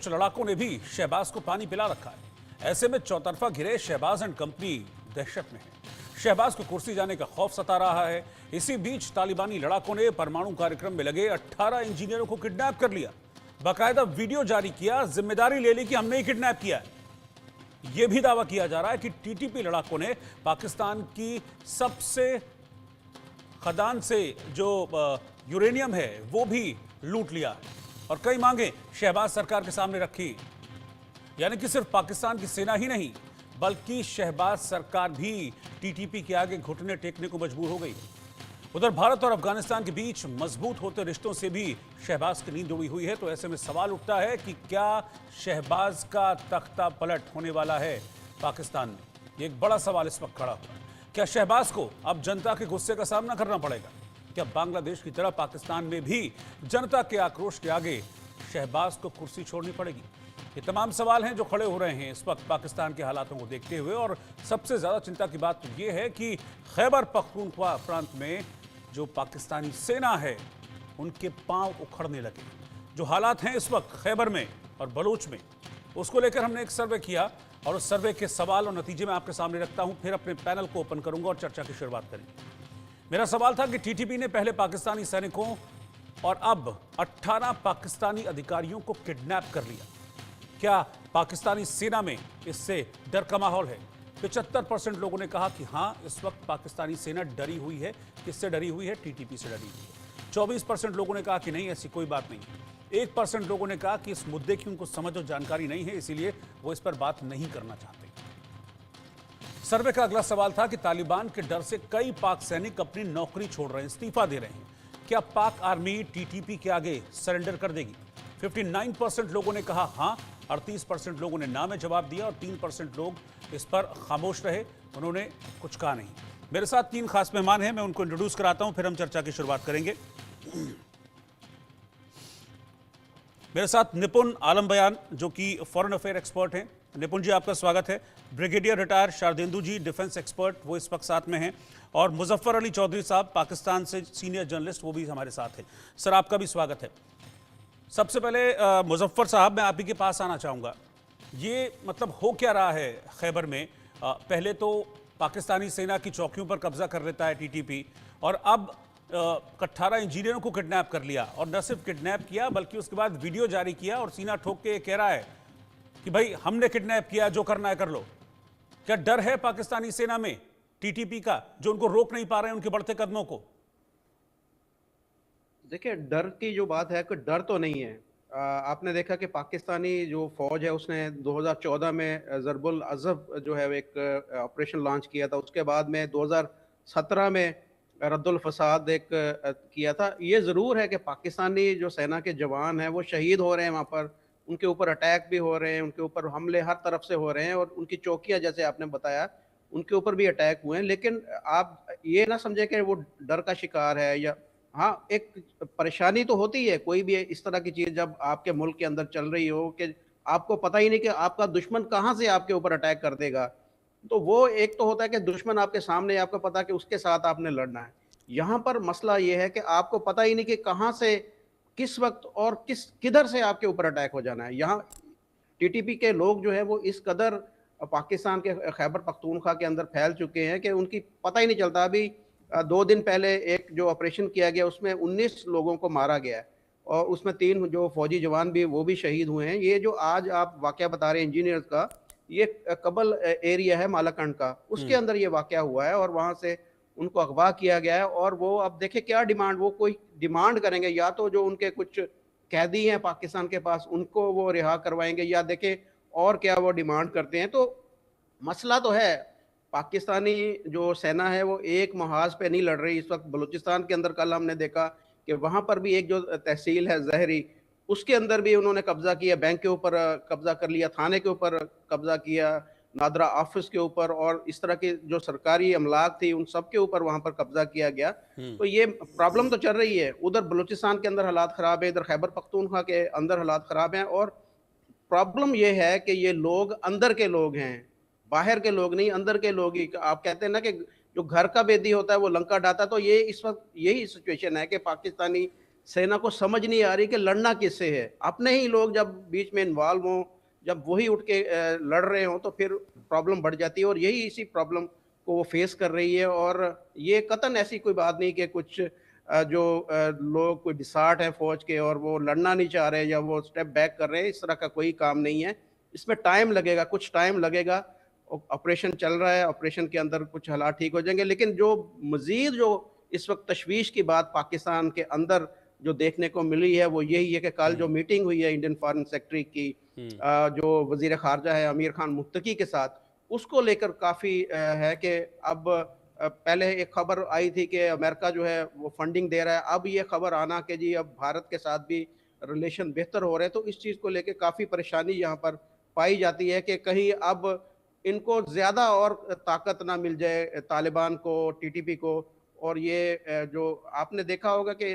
कुछ लड़ाकों ने भी शहबाज को पानी पिला रखा है। ऐसे में चौतरफा घिरे शहबाज एंड कंपनी दहशत में है। शहबाज को कुर्सी जाने का खौफ सता रहा है। इसी बीच तालिबानी लड़ाकों ने परमाणु कार्यक्रम में लगे 18 इंजीनियरों को किडनैप कर लिया। बाकायदा वीडियो जारी किया, जिम्मेदारी ले ली कि हमने ही किडनैप किया है। यह भी दावा किया जा रहा है कि टीटीपी लड़ाकों ने पाकिस्तान की सबसे खदान से जो यूरेनियम है वो भी लूट लिया है और कई मांगे शहबाज सरकार के सामने रखी। यानी कि सिर्फ पाकिस्तान की सेना ही नहीं बल्कि शहबाज सरकार भी टीटीपी के आगे घुटने टेकने को मजबूर हो गई। उधर भारत और अफगानिस्तान के बीच मजबूत होते रिश्तों से भी शहबाज की नींद उड़ी हुई है। तो ऐसे में सवाल उठता है कि क्या शहबाज का तख्ता पलट होने वाला है पाकिस्तान में? ये एक बड़ा सवाल इस वक्त खड़ा हुआ है। क्या शहबाज को अब जनता के गुस्से का सामना करना पड़ेगा? क्या बांग्लादेश की तरह पाकिस्तान में भी जनता के आक्रोश के आगे शहबाज को कुर्सी छोड़नी पड़ेगी? ये तमाम सवाल हैं जो खड़े हो रहे हैं इस वक्त पाकिस्तान के हालातों को देखते हुए। और सबसे ज्यादा चिंता की बात तो ये है कि खैबर पख्तूनख्वा प्रांत में जो पाकिस्तानी सेना है उनके पांव उखड़ने लगे। जो हालात हैं इस वक्त खैबर में और बलूच में, उसको लेकर हमने एक सर्वे किया और उस सर्वे के सवाल और नतीजे मैं आपके सामने रखता हूं। फिर अपने पैनल को ओपन करूंगा और चर्चा की शुरुआत करेंगे। मेरा सवाल था कि टीटीपी ने पहले पाकिस्तानी सैनिकों और अब 18 पाकिस्तानी अधिकारियों को किडनैप कर लिया। क्या पाकिस्तानी सेना में इससे डर का माहौल है? 75% लोगों ने कहा कि हां, इस वक्त पाकिस्तानी सेना डरी हुई है। किससे डरी हुई है? टीटीपी से डरी हुई है। 24% लोगों ने कहा कि नहीं, ऐसी कोई बात नहीं। 1% लोगों ने कहा कि इस मुद्दे की उनको समझ और जानकारी नहीं है, इसीलिए वो इस पर बात नहीं करना चाहते। सर्वे का अगला सवाल था कि तालिबान के डर से कई पाक सैनिक अपनी नौकरी छोड़ रहे हैं, इस्तीफा दे रहे हैं। क्या पाक आर्मी टीटीपी के आगे सरेंडर कर देगी? 59% लोगों ने कहा हां, 38% लोगों ने ना में जवाब दिया और 3% लोग इस पर खामोश रहे, उन्होंने कुछ कहा नहीं। मेरे साथ 3 खास मेहमान हैं, मैं उनको इंट्रोड्यूस कराता हूं, फिर हम चर्चा की शुरुआत करेंगे। मेरे साथ निपुण आलम बयान जो कि फॉरेन अफेयर एक्सपर्ट हैं। निपुण जी, आपका स्वागत है। ब्रिगेडियर रिटायर शारदेंदु जी, डिफेंस एक्सपर्ट, वो इस वक्त साथ में हैं। और मुजफ्फर अली चौधरी साहब, पाकिस्तान से सीनियर जर्नलिस्ट, वो भी हमारे साथ हैं। सर, आपका भी स्वागत है। सबसे पहले मुजफ्फर साहब, मैं आप ही के पास आना चाहूँगा। ये मतलब हो क्या रहा है खैबर में? पहले तो पाकिस्तानी सेना की चौकियों पर कब्जा कर लेता है टीटीपी और अब 18 इंजीनियरों को किडनैप कर लिया। और न सिर्फ किडनैप किया बल्कि उसके बाद वीडियो जारी किया और सीना ठोक के कह रहा है कि भाई हमने किडनैप किया, जो करना है कर लो। क्या डर है पाकिस्तानी सेना में टीटीपी का, जो उनको रोक नहीं पा रहे हैं उनके बढ़ते कदमों को? देखिए, डर की जो बात है, कोई डर तो नहीं है। आपने देखा कि पाकिस्तानी जो फौज है उसने 2014 में ज़रबुल अज़ब जो है एक ऑपरेशन लॉन्च किया था। उसके बाद में 2017 में रद्दुल फसाद एक किया था। ये ज़रूर है कि पाकिस्तानी जो सेना के जवान हैं वो शहीद हो रहे हैं, वहाँ पर उनके ऊपर अटैक भी हो रहे हैं, उनके ऊपर हमले हर तरफ से हो रहे हैं और उनकी चौकियाँ, जैसे आपने बताया, उनके ऊपर भी अटैक हुए हैं। लेकिन आप ये ना समझे कि वो डर का शिकार है या हाँ, एक परेशानी तो होती है, कोई भी इस तरह की चीज़ जब आपके मुल्क के अंदर चल रही हो कि आपको पता ही नहीं कि आपका दुश्मन कहाँ से आपके ऊपर अटैक कर देगा। तो वो एक तो होता है कि दुश्मन आपके सामने है, आपको पता है कि उसके साथ आपने लड़ना है। यहाँ पर मसला ये है कि आपको पता ही नहीं कि कहाँ से, किस वक़्त और किधर से आपके ऊपर अटैक हो जाना है। यहाँ टीटीपी के लोग जो है वो इस कदर पाकिस्तान के खैबर पख्तूनख्वा के अंदर फैल चुके हैं कि उनकी पता ही नहीं चलता। अभी 2 दिन पहले एक जो ऑपरेशन किया गया उसमें 19 लोगों को मारा गया है और उसमें 3 जो फौजी जवान भी वो भी शहीद हुए हैं। ये जो आज आप वाकया बता रहे हैं इंजीनियर्स का, ये कबल एरिया है मालाकंड का, उसके अंदर ये वाकया हुआ है और वहाँ से उनको अगवा किया गया है। और वो अब देखिए क्या डिमांड, वो कोई डिमांड करेंगे, या तो जो उनके कुछ कैदी हैं पाकिस्तान के पास उनको वो रिहा करवाएंगे, या देखें और क्या वो डिमांड करते हैं। तो मसला तो है, पाकिस्तानी जो सेना है वो एक महाज पे नहीं लड़ रही इस वक्त। बलूचिस्तान के अंदर कल हमने देखा कि वहाँ पर भी एक जो तहसील है जहरी, उसके अंदर भी उन्होंने कब्जा किया, बैंक के ऊपर कब्जा कर लिया, थाने के ऊपर कब्जा किया, नादरा ऑफिस के ऊपर और इस तरह की जो सरकारी अमलाक थी उन सब के ऊपर वहाँ पर कब्जा किया गया। तो ये प्रॉब्लम तो चल रही है। उधर बलूचिस्तान के अंदर हालात ख़राब है, इधर खैबर पख्तूनख्वा के अंदर हालात ख़राब हैं। और प्रॉब्लम ये है कि ये लोग अंदर के लोग हैं, बाहर के लोग नहीं, अंदर के लोग ही। आप कहते हैं ना कि जो घर का बेदी होता है वो लंका ढाता, तो ये इस वक्त यही सिचुएशन है कि पाकिस्तानी सेना को समझ नहीं आ रही कि लड़ना किससे है। अपने ही लोग जब बीच में इन्वॉल्व हों, जब वही उठ के लड़ रहे हों, तो फिर प्रॉब्लम बढ़ जाती है और यही इसी प्रॉब्लम को वो फेस कर रही है। और ये कतई ऐसी कोई बात नहीं कि कुछ लोग कोई बिसाठ है फ़ौज के और वो लड़ना नहीं चाह रहे या वो स्टेप बैक कर रहे हैं, इस तरह का कोई काम नहीं है। इसमें टाइम लगेगा, कुछ टाइम लगेगा। ऑपरेशन चल रहा है, ऑपरेशन के अंदर कुछ हालात ठीक हो जाएँगे, लेकिन जो मज़ीद जो इस वक़्त तशवीश की बात पाकिस्तान के अंदर जो देखने को मिली है, वो यही है कि कल जो मीटिंग हुई है इंडियन फॉरेन सेक्रेटरी की जो वज़ीर ख़ारजा है अमीर खान मुत्तकी के साथ, उसको लेकर काफ़ी है कि अब पहले एक खबर आई थी कि अमेरिका जो है वो फंडिंग दे रहा है, अब ये खबर आना कि जी अब भारत के साथ भी रिलेशन बेहतर हो रहे हैं, तो इस चीज़ को लेके काफ़ी परेशानी यहाँ पर पाई जाती है कि कहीं अब इनको ज़्यादा और ताकत ना मिल जाए तालिबान को, टीटीपी को। और ये जो आपने देखा होगा कि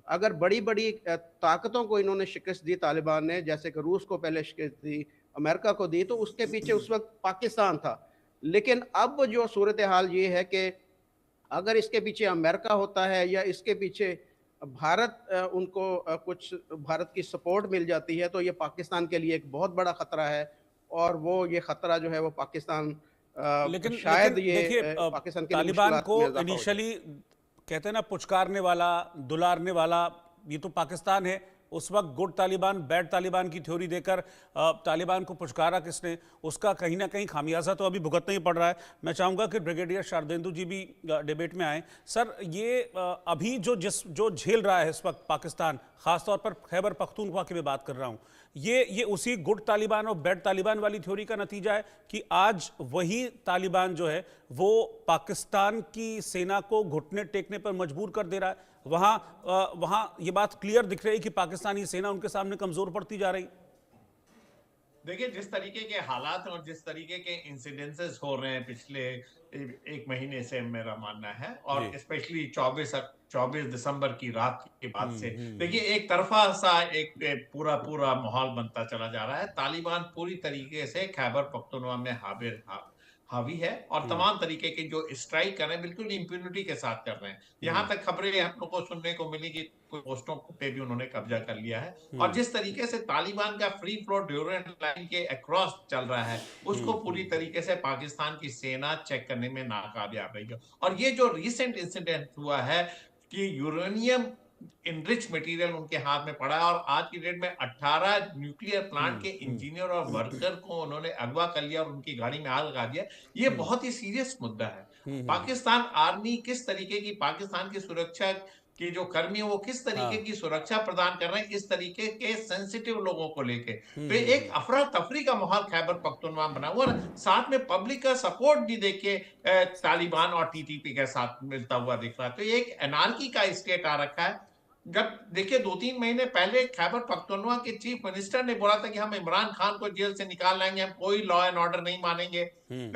अगर बड़ी-बड़ी ताकतों को इन्होंने शिकस्त दी तालिबान ने, जैसे कि रूस को पहले शिकस्त दी, अमेरिका को दी, तो उसके पीछे उस वक़्त पाकिस्तान था। लेकिन अब जो सूरत-ए-हाल ये है कि अगर इसके पीछे अमेरिका होता है या इसके पीछे भारत उनको कुछ भारत की सपोर्ट मिल जाती है, तो ये पाकिस्तान के लिए एक बहुत बड़ा खतरा है और वो ये खतरा जो है वो पाकिस्तान लेकिन शायद ये देखिए पाकिस्तान के लिए तालिबान मुश्किलात को में इज़ाफ़ा हो जाए। इनिशियली कहते हैं ना पुचकारने वाला, दुलारने वाला, ये तो पाकिस्तान है। उस वक्त गुड तालिबान बैड तालिबान की थ्योरी देकर तालिबान को पुचकारा किसने, उसका कहीं ना कहीं खामियाजा तो अभी भुगतना ही पड़ रहा है। मैं चाहूँगा कि ब्रिगेडियर शारदेंदु जी भी डिबेट में आए। सर, ये अभी जो झेल रहा है इस वक्त पाकिस्तान, खासतौर पर खैबर पख्तूनख्वा की मैं बात कर रहा हूँ, ये उसी गुड तालिबान और बैड तालिबान वाली थ्योरी का नतीजा है कि आज वही तालिबान जो है वो पाकिस्तान की सेना को घुटने टेकने पर मजबूर कर दे रहा है। वहां ये बात क्लियर दिख रही है कि पाकिस्तानी सेना उनके सामने कमजोर पड़ती जा रही। देखिए, जिस तरीके के हालात और जिस तरीके के इंसिडेंसेस हो रहे हैं पिछले एक महीने से, मेरा मानना है, और जी। स्पेशली 24 दिसंबर की रात के बाद से, देखिए एक तरफा सा एक पूरा पूरा माहौल बनता चला जा रहा है। तालिबान पूरी तरीके से खैबर पख्तूनख्वा में हावी है और तमाम तरीके के जो स्ट्राइक कर रहे हैं बिल्कुल इम्प्यूनिटी के साथ कर रहे हैं। यहाँ तक खबरें हम लोग को सुनने को मिली कि कुछ पोस्टों पे भी उन्होंने कब्जा कर लिया है। और जिस तरीके से तालिबान का फ्री फ्लो ड्यूरेंट लाइन के अक्रॉस चल रहा है, उसको पूरी तरीके से पाकिस्तान की सेना चेक करने में नाकामयाब रही है। और ये जो रिसेंट इंसिडेंट हुआ है कि यूरेनियम इनरिच मटेरियल उनके हाथ में पड़ा है और आज की डेट में 18 न्यूक्लियर प्लांट के इंजीनियर और वर्कर को उन्होंने अगवा कर लिया और उनकी गाड़ी में आग लगा दिया। ये बहुत ही सीरियस मुद्दा है। पाकिस्तान आर्मी किस तरीके की, पाकिस्तान की सुरक्षा के जो कर्मी वो किस तरीके की सुरक्षा प्रदान कर रहे हैं इस तरीके के सेंसिटिव लोगों को लेके, तो एक अफरा तफरी का माहौल खैबर पख्तूनख्वा बना हुआ और साथ में पब्लिक का सपोर्ट भी देखे तालिबान और टीटीपी के साथ मिलता हुआ दिख रहा है। तो ये एक एनार्की का स्टेट आ रखा है। जब देखिए 2-3 महीने पहले खैबर पख्तूनख्वा के चीफ मिनिस्टर ने बोला था कि हम इमरान खान को जेल से निकाल लाएंगे, हम कोई लॉ एंड ऑर्डर नहीं मानेंगे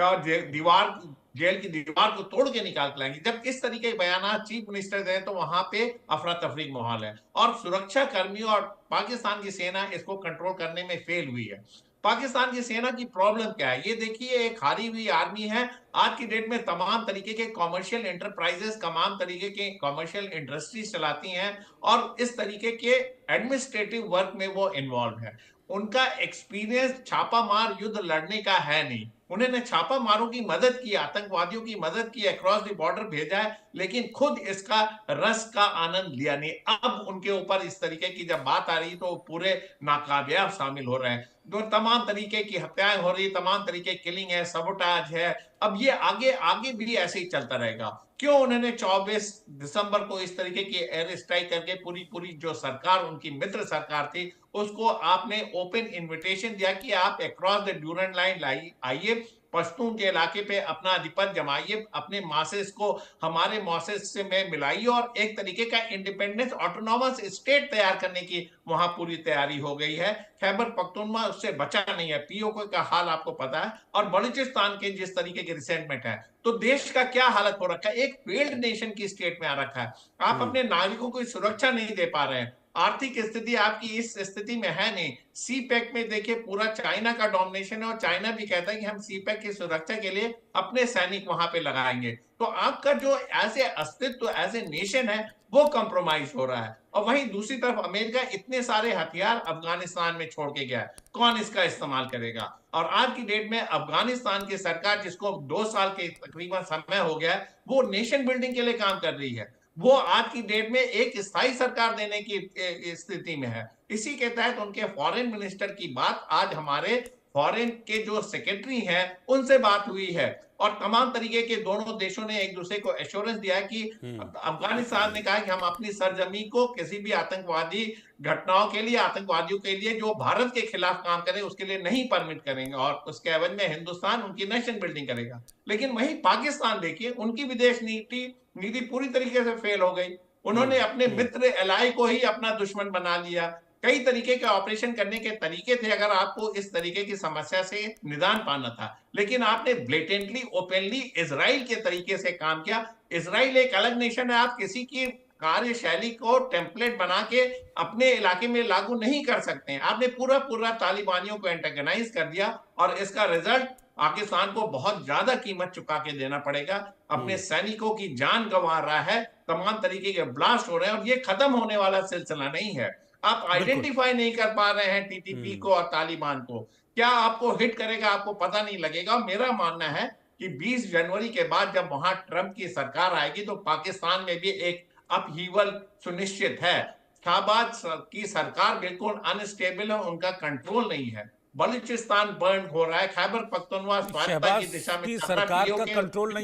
और जेल की दीवार को तोड़ के निकाल के लाएंगे। जब इस तरीके के बयान चीफ मिनिस्टर दे तो वहां पे अफरा तफरी माहौल है और सुरक्षा कर्मियों और पाकिस्तान की सेना इसको कंट्रोल करने में फेल हुई है। पाकिस्तान की सेना की प्रॉब्लम क्या है ये देखिए, एक हारी हुई आर्मी है। आज की डेट में तमाम तरीके के कॉमर्शियल एंटरप्राइजेस, तमाम तरीके के कॉमर्शियल इंडस्ट्रीज चलाती हैं और इस तरीके के एडमिनिस्ट्रेटिव वर्क में वो इन्वॉल्व है। उनका एक्सपीरियंस छापा मार युद्ध लड़ने का है नहीं। उन्होंने छापा मारों की मदद की, आतंकवादियों की मदद की, अक्रॉस द बॉर्डर भेजा है, लेकिन खुद इसका रस का आनंद लिया नहीं। अब उनके ऊपर इस तरीके की जब बात आ रही तो पूरे नाकामयाब शामिल हो रहे हैं। जो तमाम तरीके की हत्याएं हो रही, तमाम तरीके किलिंग है, सबोटाज है। अब ये आगे आगे भी ऐसे ही चलता रहेगा। क्यों उन्होंने 24 दिसंबर को इस तरीके की एयर स्ट्राइक करके पूरी पूरी जो सरकार उनकी मित्र सरकार थी उसको आपने ओपन इनविटेशन दिया कि आप अक्रॉस द ड्यूरेंट लाइन आइए, पश्तून के इलाके पे अपना अधिपत जमाइए, अपने मासेस को हमारे मासेस से में मिलाइए और एक तरीके का इंडिपेंडेंस ऑटोनॉमस स्टेट तैयार करने की वहां पूरी तैयारी हो गई है। खैबर पख्तूनख्वा उससे बचा नहीं है। पीओके का हाल आपको पता है और बलूचिस्तान के जिस तरीके के रिसेंटमेंट है, तो देश का क्या हालत हो रखा है, एक फेल्ड नेशन की स्टेट में आ रखा है। आप अपने नागरिकों को सुरक्षा नहीं दे पा रहे हैं। आर्थिक स्थिति आपकी इस स्थिति में है नहीं। सी पैक में देखिए पूरा चाइना का डोमिनेशन है और चाइना भी कहता है कि हम सी पैक की सुरक्षा के लिए अपने सैनिक वहां पे लगाएंगे। तो आपका जो एज ए अस्तित्व, एज ए नेशन है, वो कंप्रोमाइज हो रहा है। और वहीं दूसरी तरफ अमेरिका इतने सारे हथियार अफगानिस्तान में छोड़ के गया है, कौन इसका इस्तेमाल करेगा? और आज की डेट में अफगानिस्तान की सरकार, जिसको 2 साल के तकरीबन समय हो गया है, वो नेशन बिल्डिंग के लिए काम कर रही है। वो आज की डेट में एक स्थायी सरकार देने की स्थिति में है। इसी के तहत उनके फॉरेन मिनिस्टर की बात आज हमारे फॉरेन के जो सेक्रेटरी हैं उनसे बात हुई है, और तमाम तरीके के दोनों देशों ने एक दूसरे को एश्योरेंस दिया है कि अफगानिस्तान ने कहा कि हम अपनी सरजमी को किसी भी आतंकवादी घटनाओं के लिए, आतंकवादियों के लिए जो भारत के खिलाफ काम करें उसके लिए नहीं परमिट करेंगे, और उसके एवज में हिंदुस्तान उनकी नेशन बिल्डिंग करेगा। लेकिन वहीं पाकिस्तान देखिए, उनकी विदेश नीति पूरी तरीके से फेल हो गई। उन्होंने अपने मित्र एलाई को ही अपना दुश्मन बना लिया। कई तरीके के ऑपरेशन करने के तरीके थे अगर आपको इस तरीके की समस्या से निदान पाना था, लेकिन आपने ब्लेटेंटली, ओपनली इजराइल के तरीके से काम किया। इजराइल एक अलग नेशन है, आप किसी की कार्यशैली को टेम्पलेट बना के अपने इलाके में लागू नहीं कर सकते हैं। आपने पूरा तालिबानियों को एंटेगनाइज कर दिया, और इसका रिजल्ट पाकिस्तान को बहुत ज्यादा कीमत चुका के देना पड़ेगा। अपने सैनिकों की जान गंवा रहा है, तमाम तरीके के ब्लास्ट हो रहे हैं, और ये खत्म होने वाला सिलसिला नहीं है। आप आइडेंटिफाई नहीं कर पा रहे हैं टीटीपी को और तालिबान को, क्या आपको हिट करेगा आपको पता नहीं लगेगा। मेरा मानना है कि 20 जनवरी के बाद जब वहां ट्रंप की सरकार आएगी तो पाकिस्तान में भी एक अपहीवल सुनिश्चित है। शाहबाज की सरकार बिल्कुल अनस्टेबल है, उनका कंट्रोल नहीं है। बलूचिस्तान बर्न हो रहा है, खैबर पख्तूनख्वा स्वायत्तता शहबाज की दिशा में की जाता है, सरकार का POK कंट्रोल नहीं